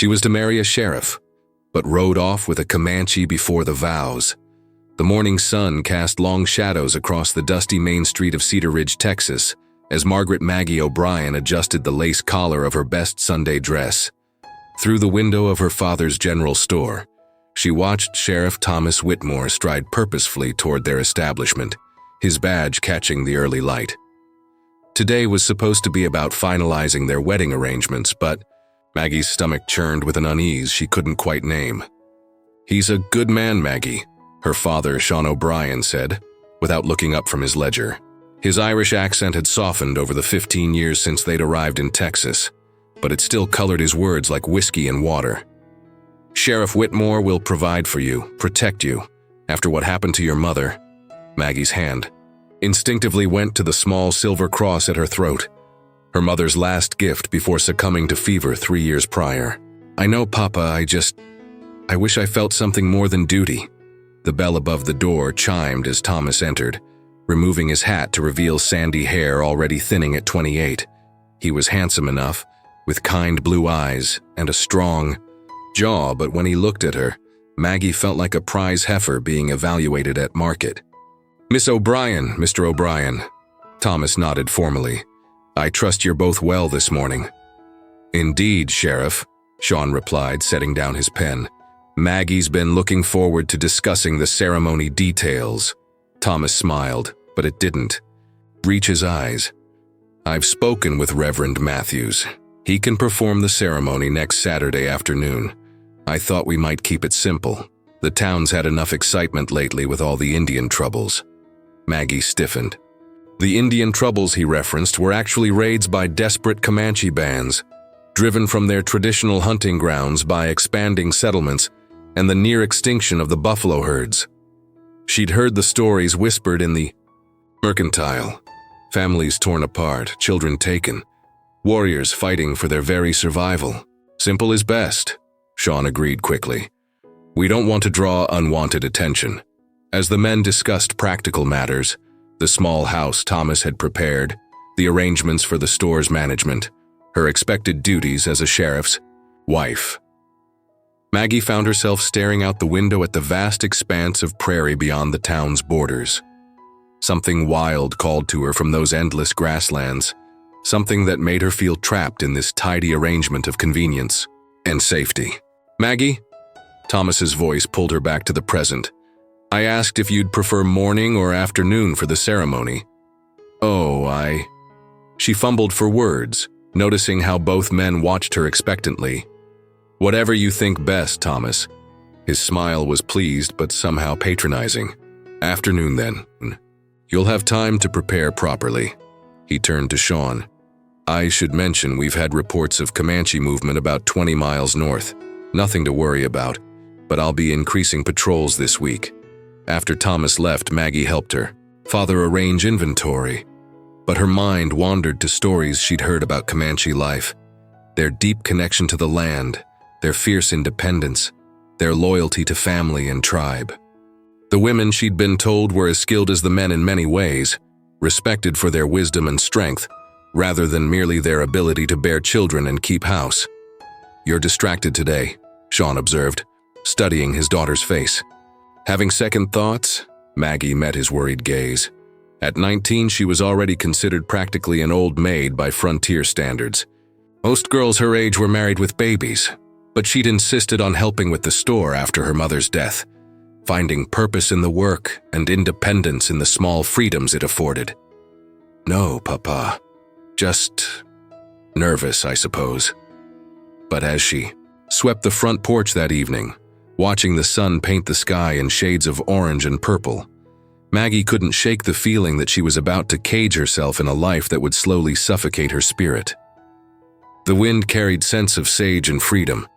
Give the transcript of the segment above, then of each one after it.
She was to marry a sheriff, but rode off with a Comanche before the vows. The morning sun cast long shadows across the dusty main street of Cedar Ridge, Texas, as Margaret Maggie O'Brien adjusted the lace collar of her best Sunday dress. Through the window of her father's general store, she watched Sheriff Thomas Whitmore stride purposefully toward their establishment, his badge catching the early light. Today was supposed to be about finalizing their wedding arrangements, but Maggie's stomach churned with an unease she couldn't quite name. "He's a good man, Maggie," her father, Sean O'Brien, said, without looking up from his ledger. His Irish accent had softened over the 15 years since they'd arrived in Texas, but it still colored his words like whiskey and water. "Sheriff Whitmore will provide for you, protect you, after what happened to your mother." Maggie's hand instinctively went to the small silver cross at her throat, her mother's last gift before succumbing to fever 3 years prior. "I know, Papa, I wish I felt something more than duty." The bell above the door chimed as Thomas entered, removing his hat to reveal sandy hair already thinning at 28. He was handsome enough, with kind blue eyes and a strong jaw, but when he looked at her, Maggie felt like a prize heifer being evaluated at market. "Miss O'Brien, Mr. O'Brien." Thomas nodded formally. "I trust you're both well this morning." "Indeed, Sheriff," Sean replied, setting down his pen. "Maggie's been looking forward to discussing the ceremony details." Thomas smiled, but it didn't reach his eyes. "I've spoken with Reverend Matthews. He can perform the ceremony next Saturday afternoon. I thought we might keep it simple. The town's had enough excitement lately with all the Indian troubles." Maggie stiffened. The Indian troubles he referenced were actually raids by desperate Comanche bands, driven from their traditional hunting grounds by expanding settlements and the near extinction of the buffalo herds. She'd heard the stories whispered in the mercantile. Families torn apart, children taken, warriors fighting for their very survival. "Simple is best," Sean agreed quickly. "We don't want to draw unwanted attention." As the men discussed practical matters, the small house Thomas had prepared, the arrangements for the store's management, her expected duties as a sheriff's wife, Maggie found herself staring out the window at the vast expanse of prairie beyond the town's borders. Something wild called to her from those endless grasslands, something that made her feel trapped in this tidy arrangement of convenience and safety. "Maggie?" Thomas's voice pulled her back to the present. "I asked if you'd prefer morning or afternoon for the ceremony." She fumbled for words, noticing how both men watched her expectantly. "Whatever you think best, Thomas." His smile was pleased but somehow patronizing. "Afternoon, then. You'll have time to prepare properly." He turned to Sean. "I should mention we've had reports of Comanche movement about 20 miles north. Nothing to worry about, but I'll be increasing patrols this week." After Thomas left, Maggie helped her father arrange inventory, but her mind wandered to stories she'd heard about Comanche life, their deep connection to the land, their fierce independence, their loyalty to family and tribe. The women she'd been told were as skilled as the men in many ways, respected for their wisdom and strength, rather than merely their ability to bear children and keep house. "You're distracted today," Sean observed, studying his daughter's face. "Having second thoughts?" Maggie met his worried gaze. At 19, she was already considered practically an old maid by frontier standards. Most girls her age were married with babies, but she'd insisted on helping with the store after her mother's death, finding purpose in the work and independence in the small freedoms it afforded. "No, Papa. Just nervous, I suppose." But as she swept the front porch that evening, watching the sun paint the sky in shades of orange and purple, Maggie couldn't shake the feeling that she was about to cage herself in a life that would slowly suffocate her spirit. The wind carried scents of sage and freedom,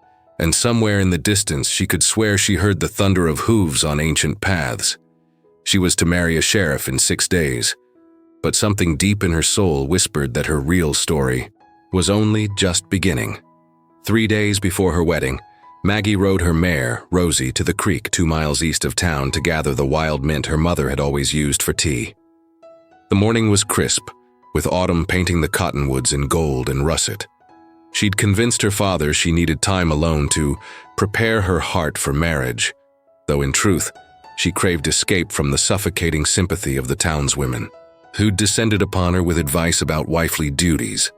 and somewhere in the distance she could swear she heard the thunder of hooves on ancient paths. She was to marry a sheriff in 6 days, but something deep in her soul whispered that her real story was only just beginning. 3 days before her wedding, Maggie rode her mare, Rosie, to the creek 2 miles east of town to gather the wild mint her mother had always used for tea. The morning was crisp, with autumn painting the cottonwoods in gold and russet. She'd convinced her father she needed time alone to prepare her heart for marriage, though in truth, she craved escape from the suffocating sympathy of the townswomen, who'd descended upon her with advice about wifely duties.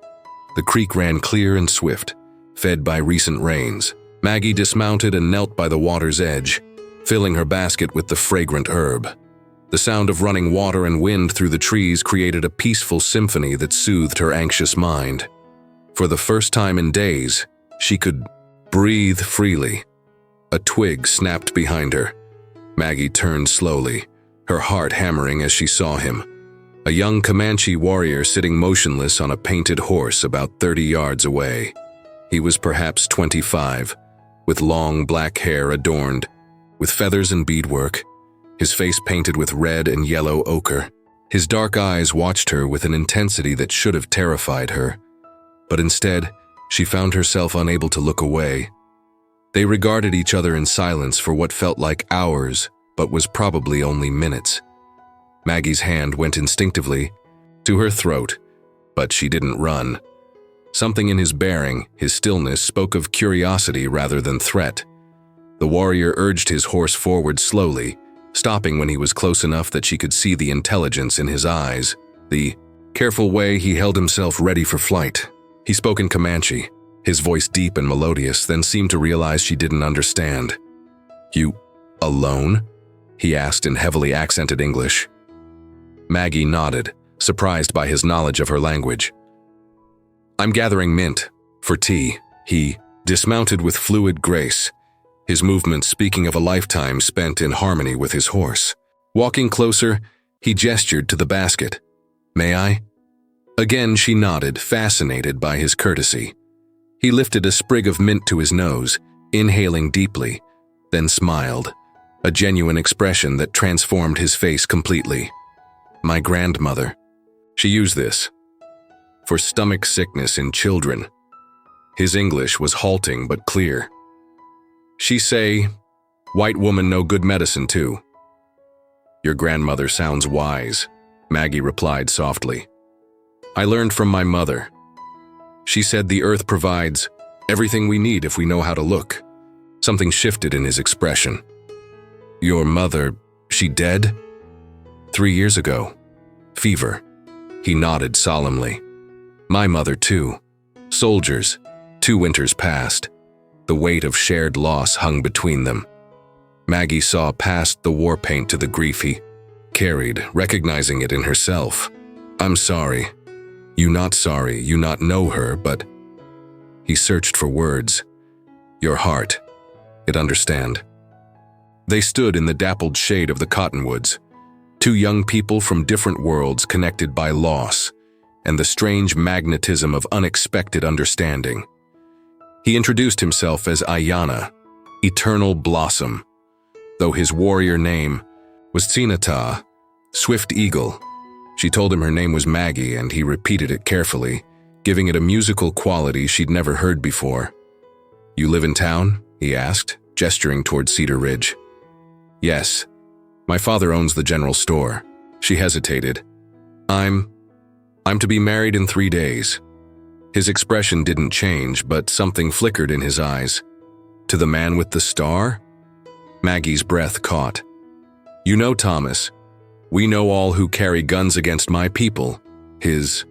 The creek ran clear and swift, fed by recent rains. Maggie dismounted and knelt by the water's edge, filling her basket with the fragrant herb. The sound of running water and wind through the trees created a peaceful symphony that soothed her anxious mind. For the first time in days, she could breathe freely. A twig snapped behind her. Maggie turned slowly, her heart hammering as she saw him. A young Comanche warrior sitting motionless on a painted horse about 30 yards away. He was perhaps 25, with long black hair adorned with feathers and beadwork, his face painted with red and yellow ochre. His dark eyes watched her with an intensity that should have terrified her, but instead, she found herself unable to look away. They regarded each other in silence for what felt like hours, but was probably only minutes. Maggie's hand went instinctively to her throat, but she didn't run. Something in his bearing, his stillness, spoke of curiosity rather than threat. The warrior urged his horse forward slowly, stopping when he was close enough that she could see the intelligence in his eyes, the careful way he held himself ready for flight. He spoke in Comanche, his voice deep and melodious, then seemed to realize she didn't understand. "You alone?" he asked in heavily accented English. Maggie nodded, surprised by his knowledge of her language. "I'm gathering mint for tea." He dismounted with fluid grace, his movements speaking of a lifetime spent in harmony with his horse. Walking closer, he gestured to the basket. "May I?" Again she nodded, fascinated by his courtesy. He lifted a sprig of mint to his nose, inhaling deeply, then smiled, a genuine expression that transformed his face completely. "My grandmother. She used this for stomach sickness in children." His English was halting but clear. "She say, white woman no good medicine too." "Your grandmother sounds wise," Maggie replied softly. "I learned from my mother. She said the earth provides everything we need if we know how to look." Something shifted in his expression. "Your mother, she dead?" 3 years ago. Fever." He nodded solemnly. "My mother too. Soldiers. 2 winters passed. The weight of shared loss hung between them." Maggie saw past the war paint to the grief he carried, recognizing it in herself. "I'm sorry. You not sorry, you not know her, but..." He searched for words. "Your heart. It understand." They stood in the dappled shade of the cottonwoods, 2 young people from different worlds connected by loss and the strange magnetism of unexpected understanding. He introduced himself as Ayana, Eternal Blossom, though his warrior name was Tsinata, Swift Eagle. She told him her name was Maggie, and he repeated it carefully, giving it a musical quality she'd never heard before. "You live in town?" he asked, gesturing toward Cedar Ridge. "Yes. My father owns the general store." She hesitated. I'm to be married in 3 days." His expression didn't change, but something flickered in his eyes. "To the man with the star?" Maggie's breath caught. "You know, Thomas, we know all who carry guns against my people." His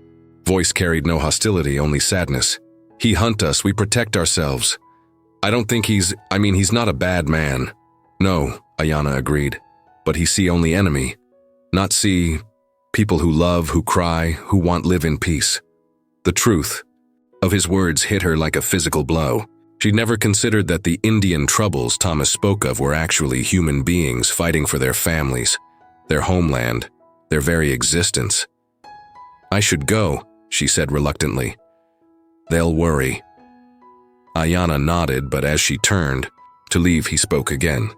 voice carried no hostility, only sadness. "He hunt us, we protect ourselves. I don't think he's not a bad man." "No," Ayana agreed, "but he see only enemy, not see people who love, who cry, who want live in peace." The truth of his words hit her like a physical blow. She'd never considered that the Indian troubles Thomas spoke of were actually human beings fighting for their families, their homeland, their very existence. "I should go," she said reluctantly. "They'll worry." Ayana nodded, but as she turned to leave, he spoke again.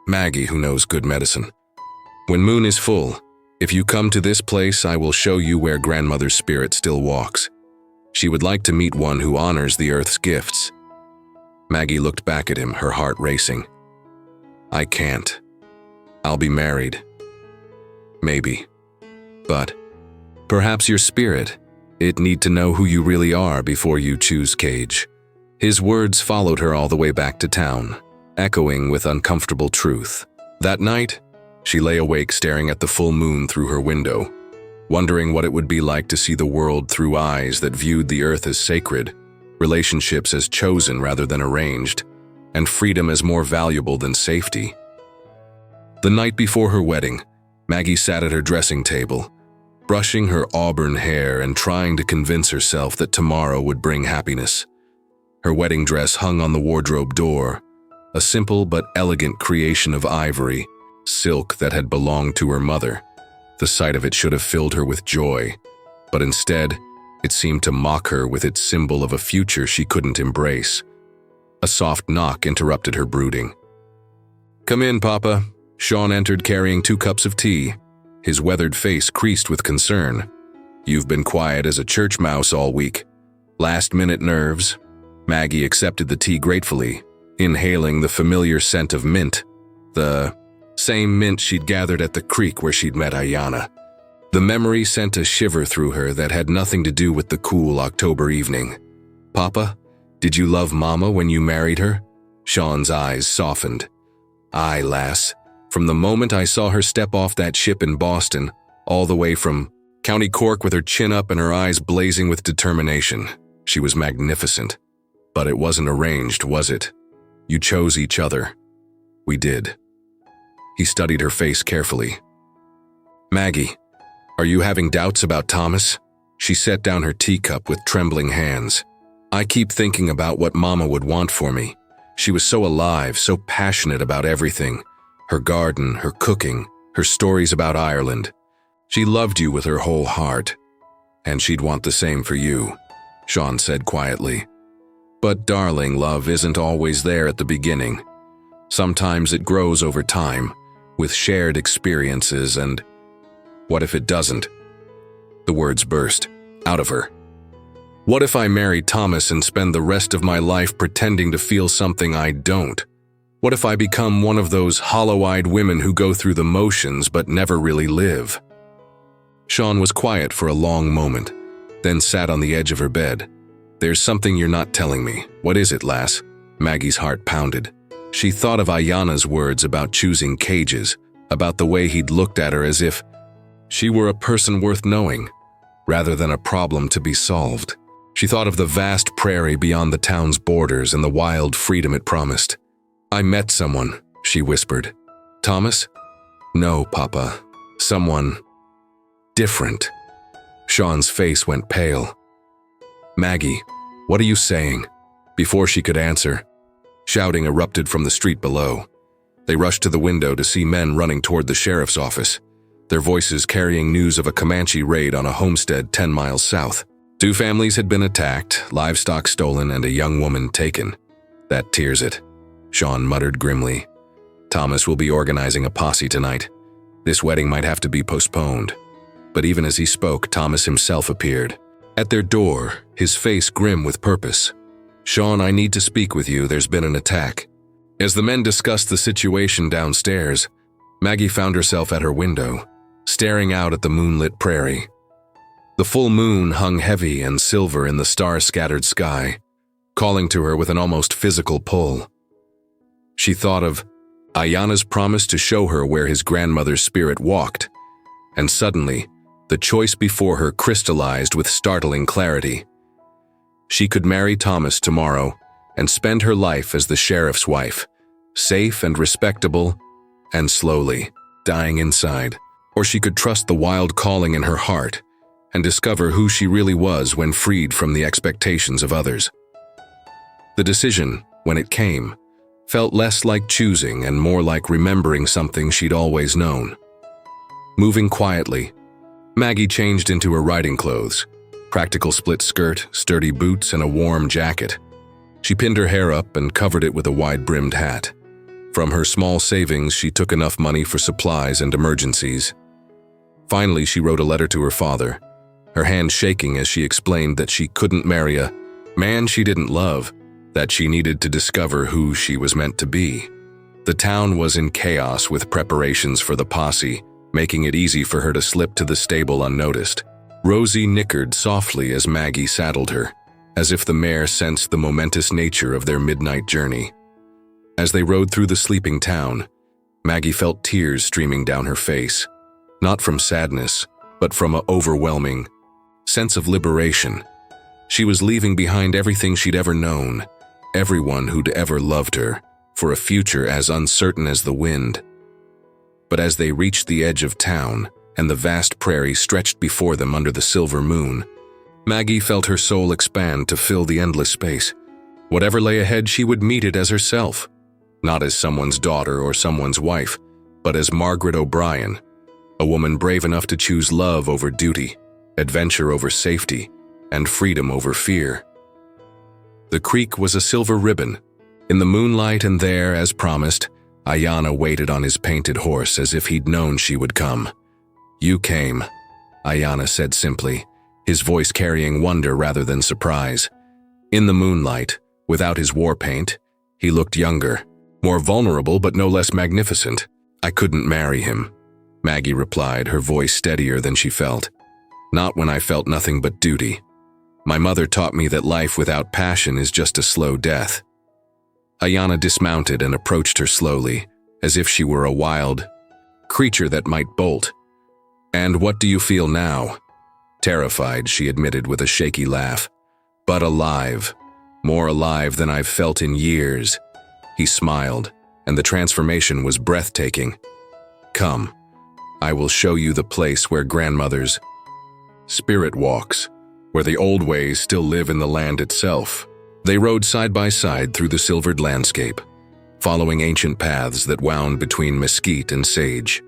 "Maggie, who knows good medicine. When moon is full, if you come to this place, I will show you where grandmother's spirit still walks. She would like to meet one who honors the earth's gifts." Maggie looked back at him, her heart racing. "I can't. I'll be married. Maybe. But perhaps your spirit, It need to know who you really are before you choose Cage. His words followed her all the way back to town, echoing with uncomfortable truth. That night, she lay awake staring at the full moon through her window, wondering what it would be like to see the world through eyes that viewed the earth as sacred, relationships as chosen rather than arranged, and freedom as more valuable than safety. The night before her wedding, Maggie sat at her dressing table, brushing her auburn hair and trying to convince herself that tomorrow would bring happiness. Her wedding dress hung on the wardrobe door, a simple but elegant creation of ivory, silk that had belonged to her mother. The sight of it should have filled her with joy, but instead, it seemed to mock her with its symbol of a future she couldn't embrace. A soft knock interrupted her brooding. "Come in, Papa." Sean entered carrying 2 cups of tea, his weathered face creased with concern. "You've been quiet as a church mouse all week. Last-minute nerves?" Maggie accepted the tea gratefully, inhaling the familiar scent of mint, the same mint she'd gathered at the creek where she'd met Ayanna. The memory sent a shiver through her that had nothing to do with the cool October evening. "Papa, did you love Mama when you married her?" Sean's eyes softened. "Aye, lass. From the moment I saw her step off that ship in Boston, all the way from County Cork with her chin up and her eyes blazing with determination. She was magnificent. But it wasn't arranged, was it? You chose each other." "We did." He studied her face carefully. "Maggie, are you having doubts about Thomas?" She set down her teacup with trembling hands. "I keep thinking about what Mama would want for me. She was so alive, so passionate about everything. Her garden, her cooking, her stories about Ireland. She loved you with her whole heart. And she'd want the same for you," Sean said quietly. "But darling, love isn't always there at the beginning. Sometimes it grows over time, with shared experiences and what if it doesn't?" The words burst out of her. "What if I marry Thomas and spend the rest of my life pretending to feel something I don't? What if I become one of those hollow-eyed women who go through the motions but never really live?" Sean was quiet for a long moment, then sat on the edge of her bed. "There's something you're not telling me. What is it, lass?" Maggie's heart pounded. She thought of Ayanna's words about choosing Cage's, about the way he'd looked at her as if she were a person worth knowing, rather than a problem to be solved. She thought of the vast prairie beyond the town's borders and the wild freedom it promised. "I met someone," she whispered. "Thomas?" "No, Papa. Someone different." Sean's face went pale. "Maggie, what are you saying?" Before she could answer, shouting erupted from the street below. They rushed to the window to see men running toward the sheriff's office, their voices carrying news of a Comanche raid on a homestead 10 miles south. 2 families had been attacked, livestock stolen, and a young woman taken. "That tears it," Sean muttered grimly. "Thomas will be organizing a posse tonight. This wedding might have to be postponed." But even as he spoke, Thomas himself appeared. At their door, his face grim with purpose. "Sean, I need to speak with you. There's been an attack." As the men discussed the situation downstairs, Maggie found herself at her window, staring out at the moonlit prairie. The full moon hung heavy and silver in the star-scattered sky, calling to her with an almost physical pull. She thought of Ayanna's promise to show her where his grandmother's spirit walked, and suddenly, the choice before her crystallized with startling clarity. She could marry Thomas tomorrow and spend her life as the sheriff's wife, safe and respectable, and slowly dying inside. Or she could trust the wild calling in her heart and discover who she really was when freed from the expectations of others. The decision, when it came, felt less like choosing and more like remembering something she'd always known. Moving quietly, Maggie changed into her riding clothes, practical split skirt, sturdy boots, and a warm jacket. She pinned her hair up and covered it with a wide-brimmed hat. From her small savings, she took enough money for supplies and emergencies. Finally, she wrote a letter to her father, her hand shaking as she explained that she couldn't marry a man she didn't love, that she needed to discover who she was meant to be. The town was in chaos with preparations for the posse, making it easy for her to slip to the stable unnoticed. Rosie nickered softly as Maggie saddled her, as if the mare sensed the momentous nature of their midnight journey. As they rode through the sleeping town, Maggie felt tears streaming down her face, not from sadness, but from an overwhelming sense of liberation. She was leaving behind everything she'd ever known, everyone who'd ever loved her, for a future as uncertain as the wind. But as they reached the edge of town, and the vast prairie stretched before them under the silver moon, Maggie felt her soul expand to fill the endless space. Whatever lay ahead, she would meet it as herself, not as someone's daughter or someone's wife, but as Margaret O'Brien, a woman brave enough to choose love over duty, adventure over safety, and freedom over fear. The creek was a silver ribbon in the moonlight, and there, as promised, Ayanna waited on his painted horse as if he'd known she would come. "You came," Ayanna said simply, his voice carrying wonder rather than surprise. In the moonlight, without his war paint, he looked younger, more vulnerable but no less magnificent. "I couldn't marry him," Maggie replied, her voice steadier than she felt. "Not when I felt nothing but duty. My mother taught me that life without passion is just a slow death." Ayanna dismounted and approached her slowly, as if she were a wild creature that might bolt. "And what do you feel now?" "Terrified," she admitted with a shaky laugh. "But alive. More alive than I've felt in years." He smiled, and the transformation was breathtaking. "Come, I will show you the place where grandmother's spirit walks, where the old ways still live in the land itself." They rode side by side through the silvered landscape, following ancient paths that wound between mesquite and sage.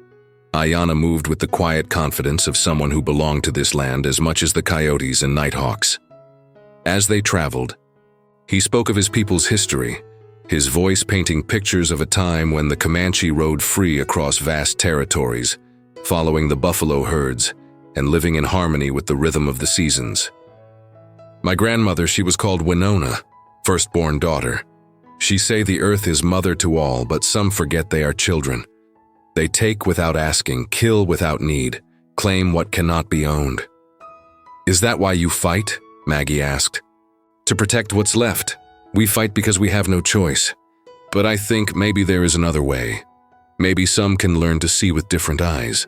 Ayanna moved with the quiet confidence of someone who belonged to this land as much as the coyotes and nighthawks. As they traveled, he spoke of his people's history, his voice painting pictures of a time when the Comanche rode free across vast territories, following the buffalo herds and living in harmony with the rhythm of the seasons. "My grandmother, she was called Winona, firstborn daughter. She say the earth is mother to all, but some forget they are children. They take without asking, kill without need, claim what cannot be owned." "Is that why you fight?" Maggie asked. "To protect what's left. We fight because we have no choice. But I think maybe there is another way. Maybe some can learn to see with different eyes."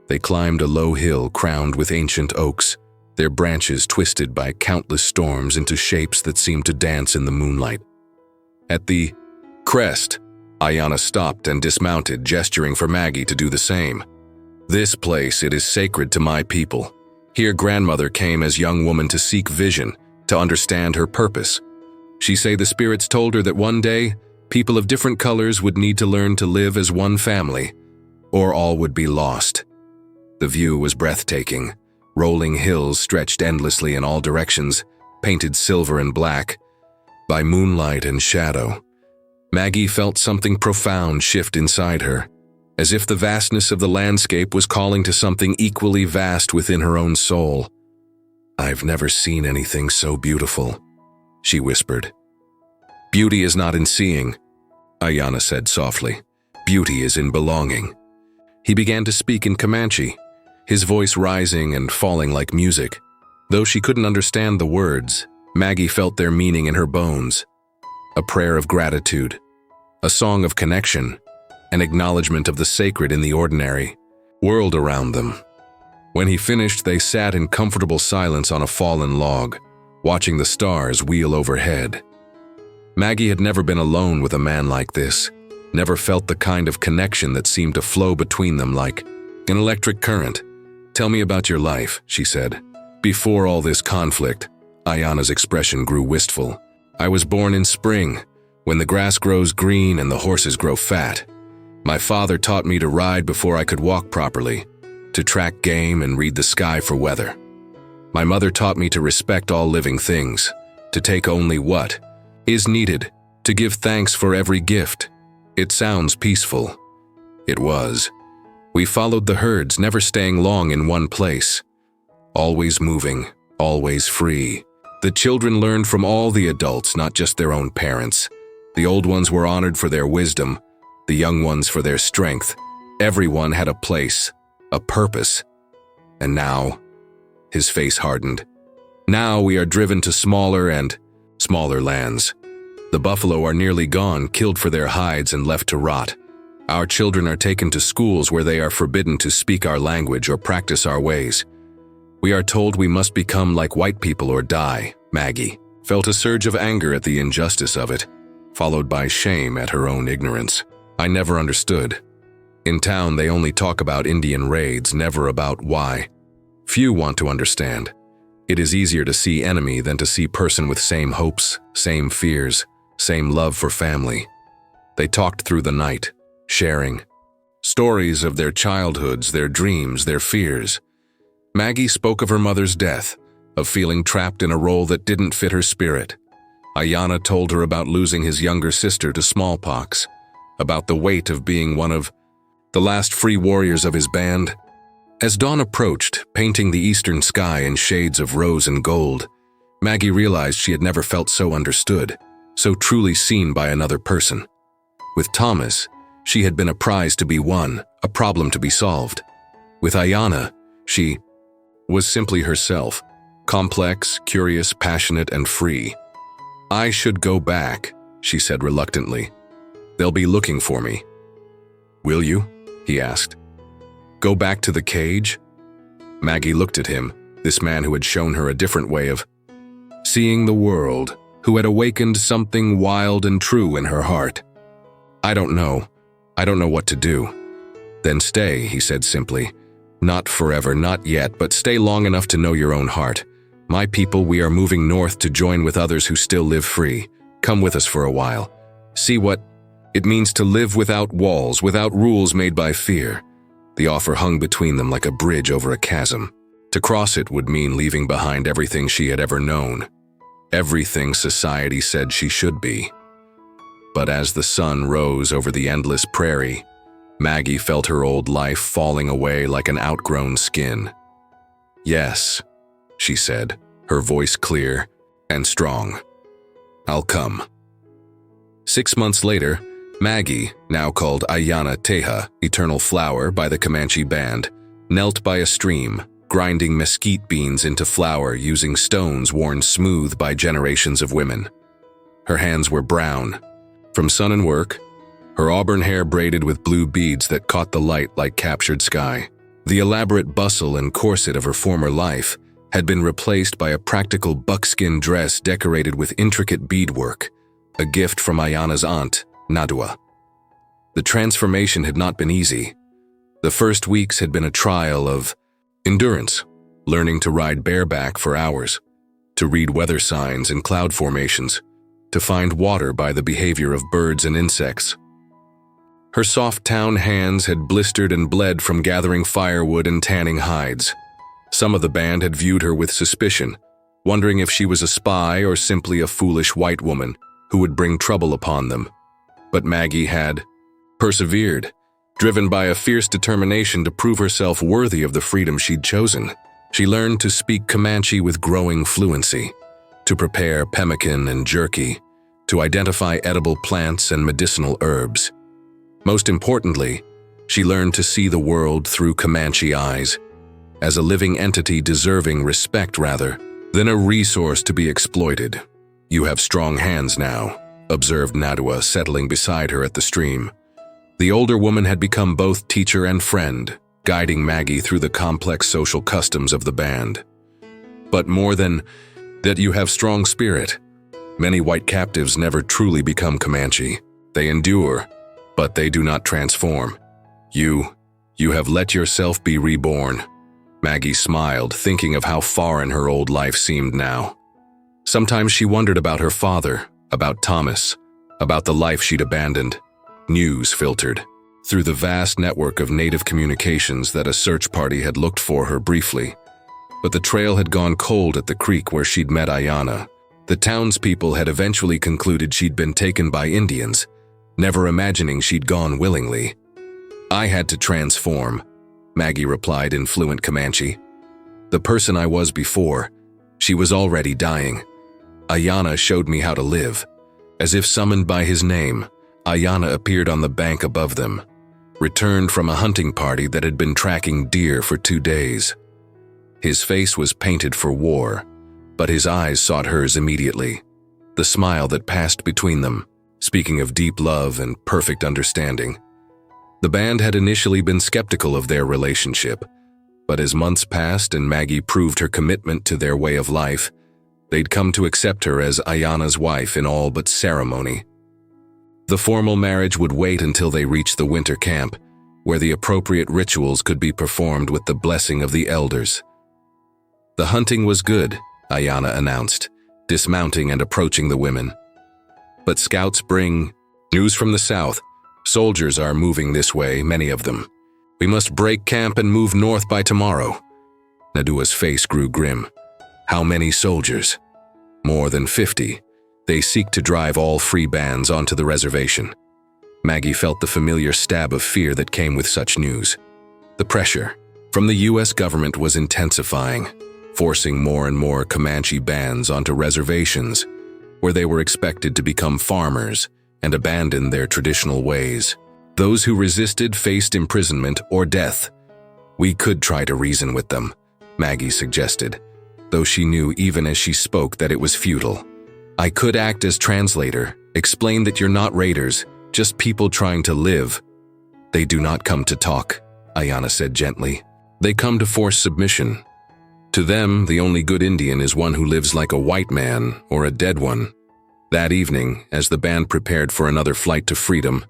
They climbed a low hill crowned with ancient oaks, their branches twisted by countless storms into shapes that seemed to dance in the moonlight. At the crest, Ayanna stopped and dismounted, gesturing for Maggie to do the same. "This place, it is sacred to my people. Here grandmother came as young woman to seek vision, to understand her purpose. She say the spirits told her that one day, people of different colors would need to learn to live as one family, or all would be lost." The view was breathtaking. Rolling hills stretched endlessly in all directions, painted silver and black, by moonlight and shadow. Maggie felt something profound shift inside her, as if the vastness of the landscape was calling to something equally vast within her own soul. "I've never seen anything so beautiful," she whispered. "Beauty is not in seeing," Ayanna said softly. "Beauty is in belonging." He began to speak in Comanche, his voice rising and falling like music. Though she couldn't understand the words, Maggie felt their meaning in her bones. A prayer of gratitude, a song of connection, an acknowledgement of the sacred in the ordinary world around them. When he finished, they sat in comfortable silence on a fallen log, watching the stars wheel overhead. Maggie had never been alone with a man like this, never felt the kind of connection that seemed to flow between them like an electric current. "Tell me about your life," she said. "Before all this conflict," Ayanna's expression grew wistful. "I was born in spring, when the grass grows green and the horses grow fat. My father taught me to ride before I could walk properly, to track game and read the sky for weather. My mother taught me to respect all living things, to take only what is needed, to give thanks for every gift." It sounds peaceful. It was. We followed the herds, never staying long in one place. Always moving, always free. The children learned from all the adults, not just their own parents. The old ones were honored for their wisdom, the young ones for their strength. Everyone had a place, a purpose. And now, His face hardened. Now we are driven to smaller and smaller lands. The buffalo are nearly gone, killed for their hides and left to rot. Our children are taken to schools where they are forbidden to speak our language or practice our ways. We are told we must become like white people or die. Maggie felt a surge of anger at the injustice of it, followed by shame at her own ignorance. I never understood. In town, they only talk about Indian raids, never about why. Few want to understand. It is easier to see enemy than to see person with same hopes, same fears, same love for family. They talked through the night, sharing stories of their childhoods, their dreams, their fears. Maggie spoke of her mother's death, of feeling trapped in a role that didn't fit her spirit. Ayana told her about losing his younger sister to smallpox, about the weight of being one of the last free warriors of his band. As dawn approached, painting the eastern sky in shades of rose and gold, Maggie realized she had never felt so understood, so truly seen by another person. With Thomas, she had been a prize to be won, a problem to be solved. With Ayana, she was simply herself, complex, curious, passionate, and free. I should go back, she said reluctantly. They'll be looking for me. Will you? He asked. Go back to the cage? Maggie looked at him, this man who had shown her a different way of seeing the world, who had awakened something wild and true in her heart. I don't know. I don't know what to do. Then stay, he said simply. Not forever, not yet, but stay long enough to know your own heart. My people, we are moving north to join with others who still live free. Come with us for a while. See what it means to live without walls, without rules made by fear. The offer hung between them like a bridge over a chasm. To cross it would mean leaving behind everything she had ever known, everything society said she should be. But as the sun rose over the endless prairie, Maggie felt her old life falling away like an outgrown skin. Yes, she said, her voice clear and strong. I'll come. 6 months later, Maggie, now called Ayana Teja, Eternal Flower by the Comanche band, knelt by a stream, grinding mesquite beans into flour using stones worn smooth by generations of women. Her hands were brown from sun and work, her auburn hair braided with blue beads that caught the light like captured sky. The elaborate bustle and corset of her former life had been replaced by a practical buckskin dress decorated with intricate beadwork, a gift from Ayana's aunt, Nadua. The transformation had not been easy. The first weeks had been a trial of endurance, learning to ride bareback for hours, to read weather signs and cloud formations, to find water by the behavior of birds and insects. Her soft town hands had blistered and bled from gathering firewood and tanning hides. Some of the band had viewed her with suspicion, wondering if she was a spy or simply a foolish white woman who would bring trouble upon them. But Maggie had persevered, driven by a fierce determination to prove herself worthy of the freedom she'd chosen. She learned to speak Comanche with growing fluency, to prepare pemmican and jerky, to identify edible plants and medicinal herbs. Most importantly, she learned to see the world through Comanche eyes, as a living entity deserving respect rather than a resource to be exploited. You have strong hands now, observed Nadua, settling beside her at the stream. The older woman had become both teacher and friend, guiding Maggie through the complex social customs of the band. But more than that, you have strong spirit. Many white captives never truly become Comanche. They endure, but they do not transform. You have let yourself be reborn. Maggie smiled, thinking of how foreign her old life seemed now. Sometimes she wondered about her father, about Thomas, about the life she'd abandoned. News filtered through the vast network of native communications that a search party had looked for her briefly. But the trail had gone cold at the creek where she'd met Ayana. The townspeople had eventually concluded she'd been taken by Indians, never imagining she'd gone willingly. I had to transform, Maggie replied in fluent Comanche. The person I was before, she was already dying. Ayana showed me how to live. As if summoned by his name, Ayana appeared on the bank above them, returned from a hunting party that had been tracking deer for 2 days. His face was painted for war, but his eyes sought hers immediately. The smile that passed between them, speaking of deep love and perfect understanding. The band had initially been skeptical of their relationship, but as months passed and Maggie proved her commitment to their way of life, they'd come to accept her as Ayana's wife in all but ceremony. The formal marriage would wait until they reached the winter camp, where the appropriate rituals could be performed with the blessing of the elders. The hunting was good, Ayana announced, dismounting and approaching the women. But scouts bring news from the south. Soldiers are moving this way, many of them. We must break camp and move north by tomorrow. Nadua's face grew grim. How many soldiers? More than 50. They seek to drive all free bands onto the reservation. Maggie felt the familiar stab of fear that came with such news. The pressure from the U.S. government was intensifying, forcing more and more Comanche bands onto reservations, where they were expected to become farmers and abandon their traditional ways. Those who resisted faced imprisonment or death. We could try to reason with them, Maggie suggested, though she knew even as she spoke that it was futile. I could act as translator, explain that you're not raiders, just people trying to live. They do not come to talk, Ayana said gently. They come to force submission. To them, the only good Indian is one who lives like a white man or a dead one. That evening, as the band prepared for another flight to freedom,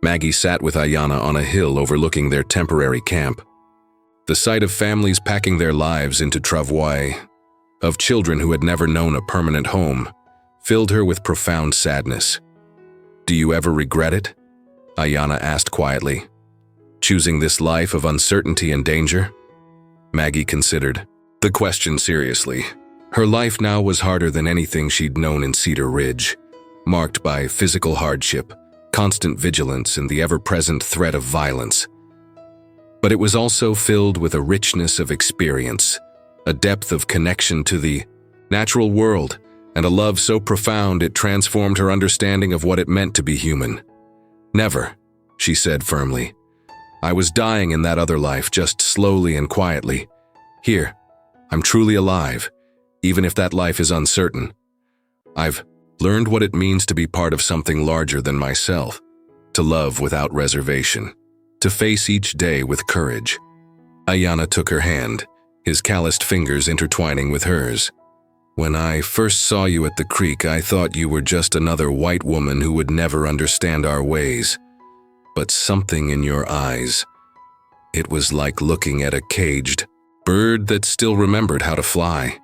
Maggie sat with Ayana on a hill overlooking their temporary camp. The sight of families packing their lives into travois, of children who had never known a permanent home, filled her with profound sadness. Do you ever regret it? Ayana asked quietly. Choosing this life of uncertainty and danger? Maggie considered the question seriously. Her life now was harder than anything she'd known in Cedar Ridge, marked by physical hardship, constant vigilance, and the ever-present threat of violence. But it was also filled with a richness of experience, a depth of connection to the natural world, and a love so profound it transformed her understanding of what it meant to be human. Never, she said firmly. I was dying in that other life, just slowly and quietly. Here, I'm truly alive, even if that life is uncertain. I've learned what it means to be part of something larger than myself, to love without reservation, to face each day with courage. Ayana took her hand, his calloused fingers intertwining with hers. When I first saw you at the creek, I thought you were just another white woman who would never understand our ways. But something in your eyes. It was like looking at a caged bird that still remembered how to fly.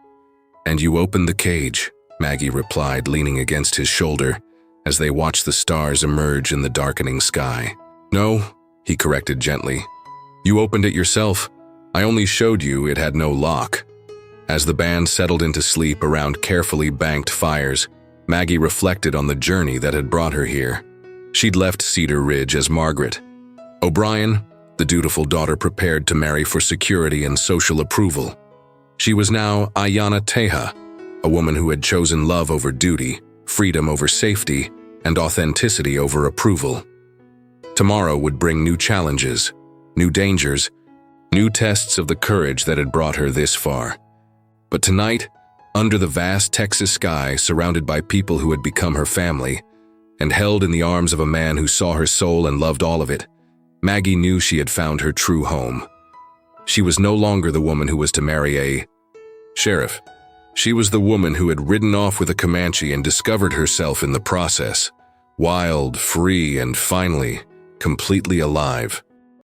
And you opened the cage, Maggie replied, leaning against his shoulder as they watched the stars emerge in the darkening sky. No, he corrected gently. You opened it yourself. I only showed you it had no lock. As the band settled into sleep around carefully banked fires, Maggie reflected on the journey that had brought her here. She'd left Cedar Ridge as Margaret O'Brien, the dutiful daughter prepared to marry for security and social approval. She was now Ayana Teja, a woman who had chosen love over duty, freedom over safety, and authenticity over approval. Tomorrow would bring new challenges, new dangers, new tests of the courage that had brought her this far. But tonight, under the vast Texas sky, surrounded by people who had become her family, and held in the arms of a man who saw her soul and loved all of it, Maggie knew she had found her true home. She was no longer the woman who was to marry a sheriff. She was the woman who had ridden off with a Comanche and discovered herself in the process, wild, free, and finally, completely alive.